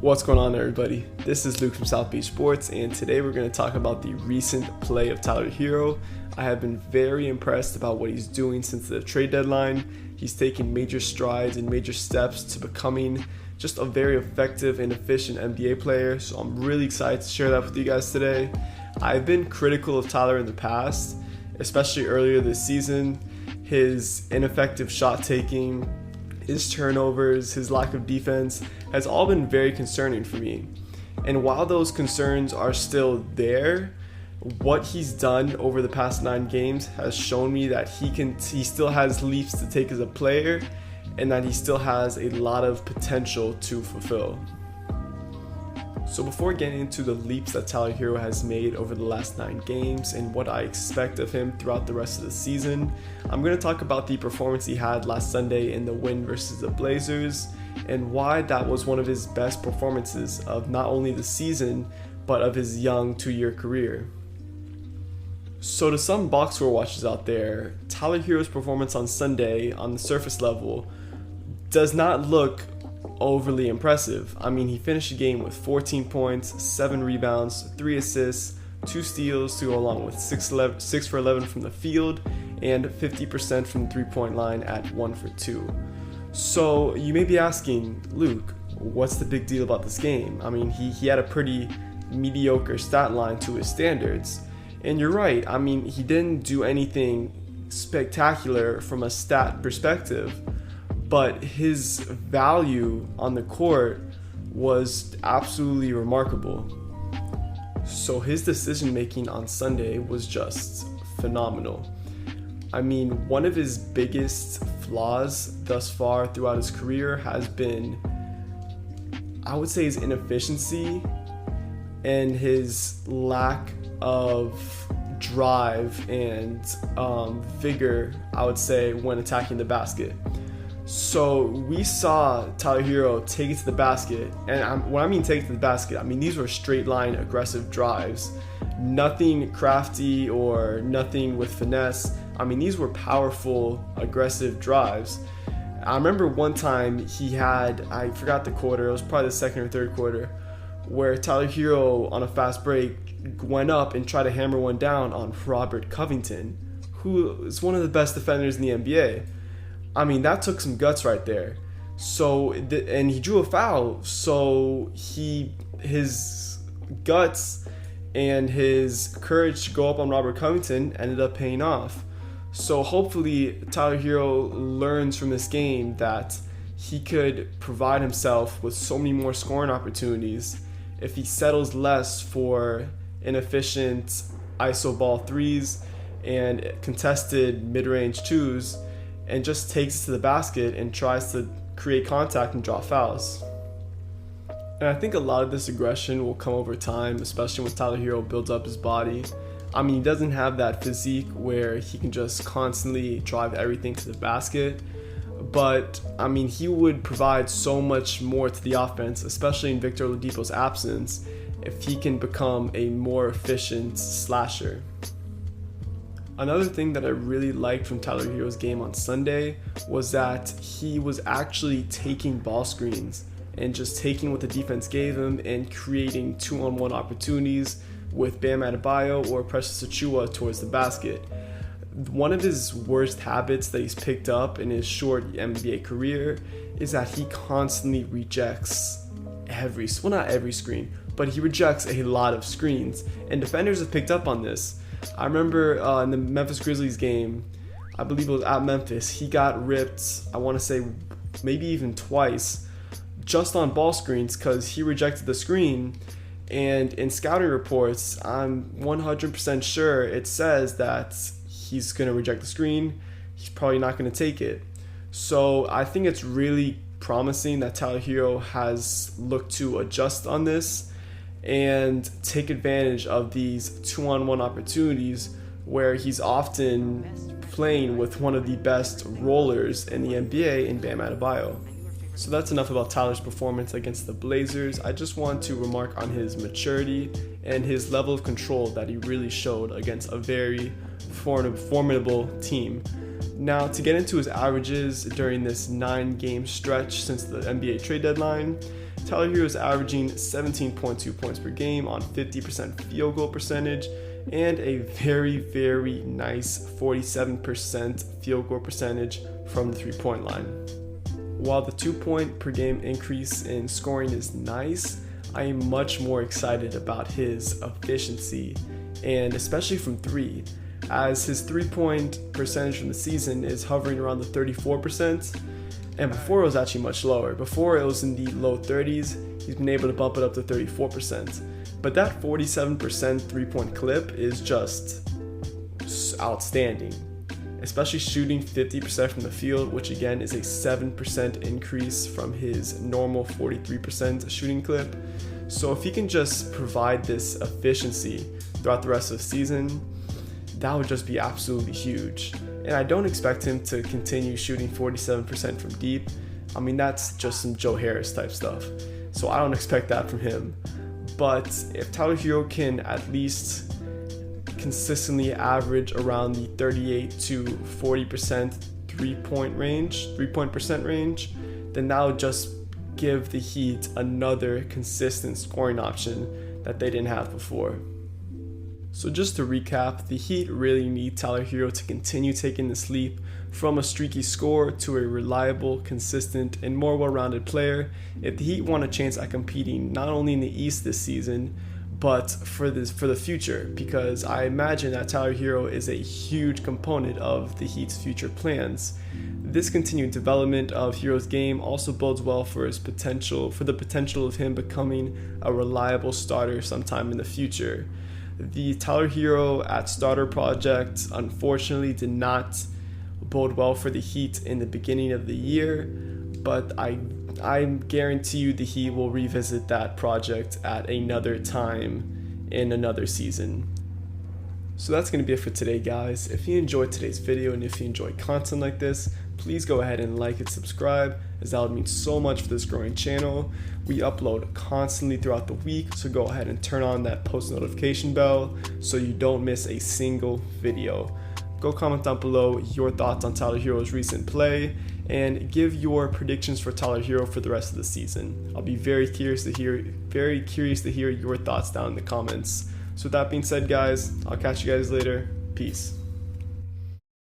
What's going on, everybody? This is Luke from South Beach Sports, and today we're going to talk about the recent play of Tyler Herro. I have been very impressed about what he's doing since the trade deadline. He's taken major strides and major steps to becoming just a very effective and efficient NBA player, so I'm really excited to share that with you guys today. I've been critical of Tyler in the past, especially earlier this season. His ineffective shot taking, his turnovers, his lack of defense has all been very concerning for me. And while those concerns are still there, what he's done over the past 9 games has shown me that he still has leaps to take as a player, and that he still has a lot of potential to fulfill. So before getting into the leaps that Tyler Herro has made over the last 9 games and what I expect of him throughout the rest of the season, I'm going to talk about the performance he had last Sunday in the win versus the Blazers and why that was one of his best performances of not only the season but of his young 2-year career. So to some box score watchers out there, Tyler Herro's performance on Sunday on the surface level does not look overly impressive. I mean, he finished the game with 14 points, 7 rebounds, 3 assists, 2 steals to go along with 6 for 11 from the field and 50% from the 3-point line at 1 for 2. So you may be asking, Luke, what's the big deal about this game? I mean, he had a pretty mediocre stat line to his standards. And you're right, I mean, he didn't do anything spectacular from a stat perspective, but his value on the court was absolutely remarkable. So his decision making on Sunday was just phenomenal. I mean, one of his biggest flaws thus far throughout his career has been, I would say, his inefficiency and his lack of drive and vigor, I would say, when attacking the basket. So we saw Tyler Herro take it to the basket, and when I mean take it to the basket, I mean these were straight line aggressive drives, nothing crafty or nothing with finesse. I mean, these were powerful, aggressive drives. I remember one time he had, I forgot the quarter, it was probably the second or third quarter, where Tyler Herro on a fast break went up and tried to hammer one down on Robert Covington, who is one of the best defenders in the NBA. I mean, that took some guts right there. So, and he drew a foul, so his guts and his courage to go up on Robert Covington ended up paying off. So hopefully Tyler Herro learns from this game that he could provide himself with so many more scoring opportunities if he settles less for inefficient iso ball threes and contested mid-range twos, and just takes it to the basket and tries to create contact and draw fouls. And I think a lot of this aggression will come over time, especially when Tyler Herro builds up his body. I mean, he doesn't have that physique where he can just constantly drive everything to the basket, but I mean, he would provide so much more to the offense, especially in Victor Oladipo's absence, if he can become a more efficient slasher. Another thing that I really liked from Tyler Herro's game on Sunday was that he was actually taking ball screens and just taking what the defense gave him and creating 2-on-1 opportunities with Bam Adebayo or Precious Achiuwa towards the basket. One of his worst habits that he's picked up in his short NBA career is that he constantly rejects not every screen, but he rejects a lot of screens, and defenders have picked up on this. I remember in the Memphis Grizzlies game, I believe it was at Memphis, he got ripped, I want to say maybe even twice, just on ball screens because he rejected the screen. And in scouting reports, I'm 100% sure it says that he's going to reject the screen. He's probably not going to take it. So I think it's really promising that Tyler Herro has looked to adjust on this and take advantage of these 2-on-1 opportunities where he's often playing with one of the best rollers in the NBA in Bam Adebayo. So that's enough about Tyler's performance against the Blazers. I just want to remark on his maturity and his level of control that he really showed against a very formidable team. Now, to get into his averages during this 9-game stretch since the NBA trade deadline, Tyler Herro is averaging 17.2 points per game on 50% field goal percentage and a very, very nice 47% field goal percentage from the three-point line. While the 2-point per game increase in scoring is nice, I am much more excited about his efficiency, and especially from three, as his 3-point percentage from the season is hovering around the 34%, and before it was actually much lower. Before it was in the low 30s, he's been able to bump it up to 34%. But that 47% 3-point clip is just outstanding, especially shooting 50% from the field, which again is a 7% increase from his normal 43% shooting clip. So if he can just provide this efficiency throughout the rest of the season, that would just be absolutely huge. And I don't expect him to continue shooting 47% from deep. I mean, that's just some Joe Harris type stuff. So I don't expect that from him. But if Tyler Herro can at least consistently average around the 38 to 40% 3-point percent range, then that would just give the Heat another consistent scoring option that they didn't have before. So just to recap, the Heat really need Tyler Herro to continue taking this leap from a streaky scorer to a reliable, consistent, and more well-rounded player if the Heat want a chance at competing not only in the East this season, but for the future, because I imagine that Tyler Herro is a huge component of the Heat's future plans. This continued development of Herro's game also bodes well for the potential of him becoming a reliable starter sometime in the future. The Tyler Herro at starter project unfortunately did not bode well for the Heat in the beginning of the year, but I guarantee you the Heat will revisit that project at another time in another season. So that's going to be it for today, guys. If you enjoyed today's video and if you enjoy content like this, please go ahead and like and subscribe, as that would mean so much for this growing channel. We upload constantly throughout the week, so go ahead and turn on that post notification bell so you don't miss a single video. Go comment down below your thoughts on Tyler Herro's recent play and give your predictions for Tyler Herro for the rest of the season. I'll be very curious to hear your thoughts down in the comments. So with that being said, guys, I'll catch you guys later. Peace.